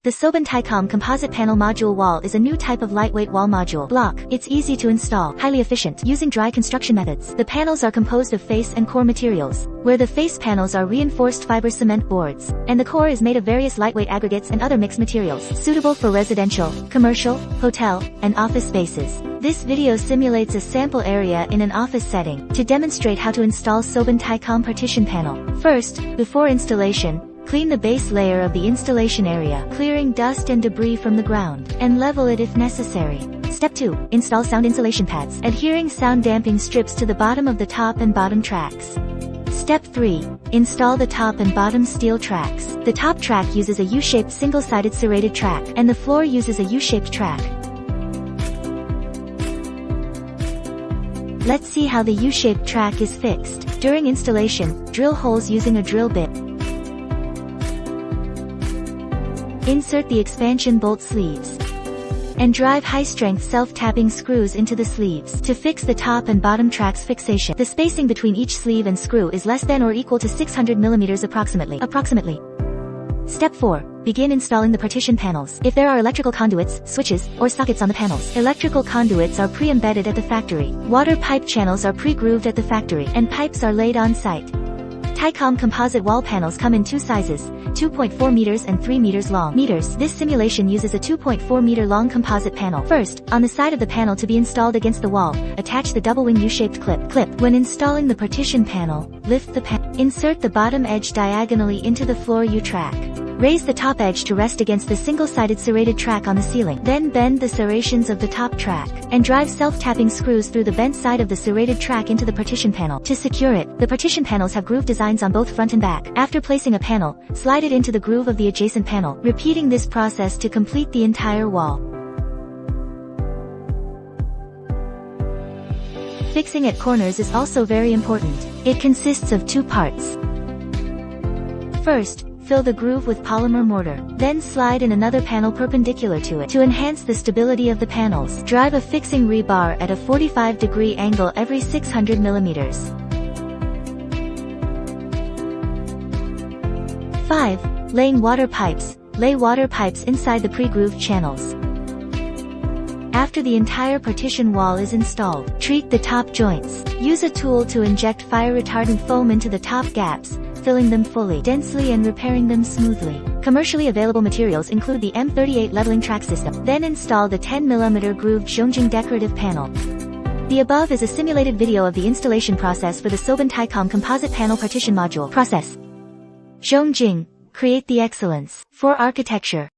The Soben TaiCom composite panel module wall is a new type of lightweight wall module block. It's easy to install, highly efficient, using dry construction methods. The panels are composed of face and core materials, where the face panels are reinforced fiber cement boards, and the core is made of various lightweight aggregates and other mixed materials, suitable for residential, commercial, hotel, and office spaces. This video simulates a sample area in an office setting to demonstrate how to install Soben TaiCom partition panel. First, before installation, clean the base layer of the installation area, clearing dust and debris from the ground, and level it if necessary. Step 2. Install sound insulation pads, adhering sound damping strips to the bottom of the top and bottom tracks. Step 3. Install the top and bottom steel tracks. The top track uses a U-shaped single-sided serrated track, and the floor uses a U-shaped track. Let's see how the U-shaped track is fixed. During installation, drill holes using a drill bit. Insert the expansion bolt sleeves, and drive high-strength self-tapping screws into the sleeves to fix the top and bottom tracks fixation. The spacing between each sleeve and screw is less than or equal to 600 mm approximately. Step 4. Begin installing the partition panels. If there are electrical conduits, switches, or sockets on the panels, electrical conduits are pre-embedded at the factory. Water pipe channels are pre-grooved at the factory, and pipes are laid on site. TaiCom composite wall panels come in two sizes, 2.4 meters and 3 meters long. This simulation uses a 2.4 meter long composite panel. First, on the side of the panel to be installed against the wall, attach the double wing U-shaped clip. When installing the partition panel, lift the panel. Insert the bottom edge diagonally into the floor U-track. Raise the top edge to rest against the single-sided serrated track on the ceiling. Then bend the serrations of the top track, and drive self-tapping screws through the bent side of the serrated track into the partition panel. To secure it, the partition panels have groove designs on both front and back. After placing a panel, slide it into the groove of the adjacent panel, repeating this process to complete the entire wall. Fixing at corners is also very important. It consists of two parts. First, fill the groove with polymer mortar. Then slide in another panel perpendicular to it. To enhance the stability of the panels, drive a fixing rebar at a 45-degree angle every 600 millimeters. 5. Laying water pipes. Lay water pipes inside the pre-grooved channels. After the entire partition wall is installed, treat the top joints. Use a tool to inject fire-retardant foam into the top gaps, filling them fully, densely and repairing them smoothly. Commercially available materials include the M38 leveling track system. Then install the 10 mm grooved Zhongjing decorative panel. The above is a simulated video of the installation process for the Soben TaiCom composite panel partition module. Process. Zhongjing. Create the excellence. For architecture.